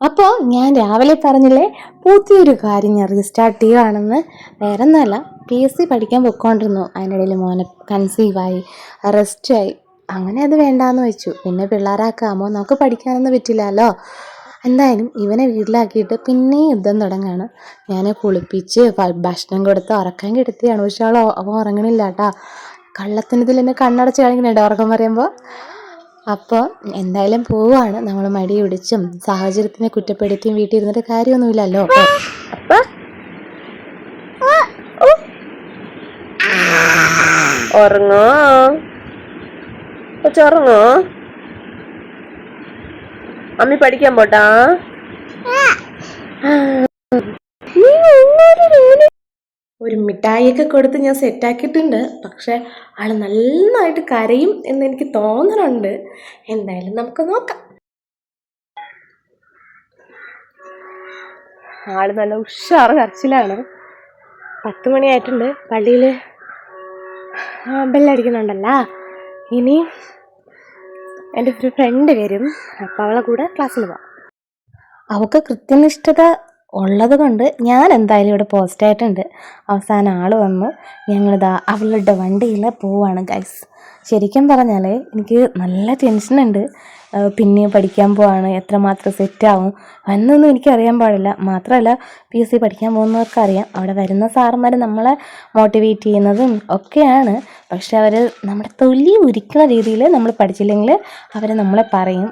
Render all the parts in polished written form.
അപ്പോൾ ഞാൻ രാവിലെ പറഞ്ഞില്ലേ പുതിയൊരു കാര്യം ഞാൻ റീസ്റ്റാർട്ട് ചെയ്യുകയാണെന്ന്. വേറെ ഒന്നുമല്ല, PSC പഠിക്കാൻ പൊയ്ക്കൊണ്ടിരുന്നു. അതിനിടയിൽ മോനെ കൺസീവായി, റെസ്റ്റായി. അങ്ങനെ അത് വേണ്ടാന്ന് വെച്ചു. പിന്നെ പിള്ളേരാക്കാമോ, നമുക്ക് പഠിക്കാനൊന്നും പറ്റില്ലല്ലോ. എന്തായാലും ഇവനെ വീട്ടിലാക്കിയിട്ട് പിന്നെയും യുദ്ധം തുടങ്ങുകയാണ്. ഞാൻ കുളിപ്പിച്ച് ഭക്ഷണം കൊടുത്ത് ഉറക്കാൻ കിടത്തിയാണ്. പക്ഷെ അവൻ ഉറങ്ങണില്ല കേട്ടോ. കള്ളത്തിനതിൽ എന്നെ കണ്ണടച്ച് കളിക്കുന്നുണ്ട് ഉറക്കം പറയുമ്പോൾ. അപ്പോൾ എന്തായാലും പോവാണ്. നമ്മൾ മടി പിടിച്ചും സാഹചര്യത്തിനെ കുറ്റപ്പെടുത്തിയും വീട്ടിൽ ഇരുന്നിട്ട് കാര്യമൊന്നുമില്ലല്ലോ. അപ്പം ഉറങ്ങോ ഉറങ്ങോ അമ്മി പഠിക്കാൻ പോട്ടാ. ഒരു മിഠായിയൊക്കെ കൊടുത്ത് ഞാൻ സെറ്റാക്കിയിട്ടുണ്ട്. പക്ഷെ ആൾ നന്നായിട്ട് കരയും എന്ന് എനിക്ക് തോന്നുന്നുണ്ട്. എന്തായാലും നമുക്ക് നോക്കാം. ആള് നല്ല ഉഷാറ് കരച്ചിലാണ്. 10 മണിയായിട്ടുണ്ട്. പള്ളിയിൽ ബെല്ലടിക്കുന്നുണ്ടല്ലോ. ഇനി എൻ്റെ ഒരു ഫ്രണ്ട് വരും. അപ്പം അവളെ കൂടെ ക്ലാസ്സിൽ പോവാം. അവൾക്ക് കൃത്യനിഷ്ഠത ഉള്ളത് കൊണ്ട് ഞാൻ എന്തായാലും ഇവിടെ പോസ്റ്റായിട്ടുണ്ട്. അവസാനം ആൾ വന്നു. ഞങ്ങളിതാ അവളുടെ വണ്ടിയിൽ പോവാണ് ഗൈസ്. ശരിക്കും പറഞ്ഞാൽ എനിക്ക് നല്ല ടെൻഷനുണ്ട്. പിന്നെ പഠിക്കാൻ പോവാണ്, എത്രമാത്രം സെറ്റാവും എന്നൊന്നും എനിക്കറിയാൻ പാടില്ല. മാത്രമല്ല PSC പഠിക്കാൻ പോകുന്നവർക്കറിയാം, അവിടെ വരുന്ന സാറന്മാർ നമ്മളെ മോട്ടിവേറ്റ് ചെയ്യുന്നതും ഒക്കെയാണ്. പക്ഷെ അവർ നമ്മുടെ തൊലി ഉരിക്കുന്ന രീതിയിൽ നമ്മൾ പഠിച്ചില്ലെങ്കിൽ അവർ നമ്മളെ പറയും.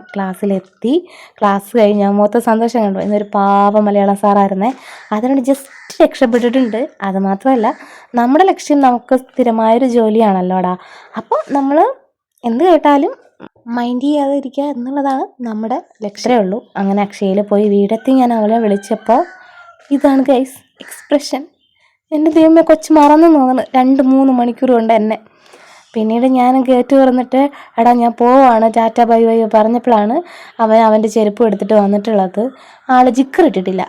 ക്ലാസ് കഴിഞ്ഞാൽ മൊത്തം സന്തോഷം കണ്ടു. എന്നൊരു പാവ മലയാളം സാറായിരുന്നേ. അതിനോട് ജസ്റ്റ് രക്ഷപ്പെട്ടിട്ടുണ്ട്. അത് മാത്രമല്ല, നമ്മുടെ ലക്ഷ്യം നമുക്ക് സ്ഥിരമായൊരു ജോലിയാണല്ലോടാ. അപ്പോൾ നമ്മൾ എന്ത് കേട്ടാലും മൈൻഡ് ചെയ്യാതെ ഇരിക്കുക എന്നുള്ളതാണ് നമ്മുടെ ലക്ഷ്യമേ ഉള്ളൂ. അങ്ങനെ അക്ഷയയിൽ പോയി വീടെത്തി ഞാൻ അവളെ വിളിച്ചപ്പോൾ ഇതാണ് ഗൈസ് എക്സ്പ്രഷൻ. എൻ്റെ ദൈവമേ, കൊച്ചു മറന്നു തോന്നുന്നു 2-3 മണിക്കൂർ കൊണ്ട് എന്നെ. പിന്നീട് ഞാൻ ഗേറ്റ് തുറന്നിട്ട് എടാ ഞാൻ പോവാണ് ടാറ്റ ബൈ ബൈ പറഞ്ഞപ്പോഴാണ് അവൻ്റെ ചെരുപ്പ് എടുത്തിട്ട് വന്നിട്ടുള്ളത്. ആൾ ജിക്കറിട്ടിട്ടില്ല.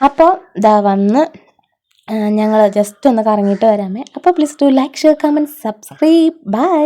അപ്പോൾ ഇതാ വന്ന് ഞങ്ങൾ ജസ്റ്റ് ഒന്ന് കറങ്ങിയിട്ട് വരാമേ. അപ്പോൾ please do like, share, comment, subscribe. By.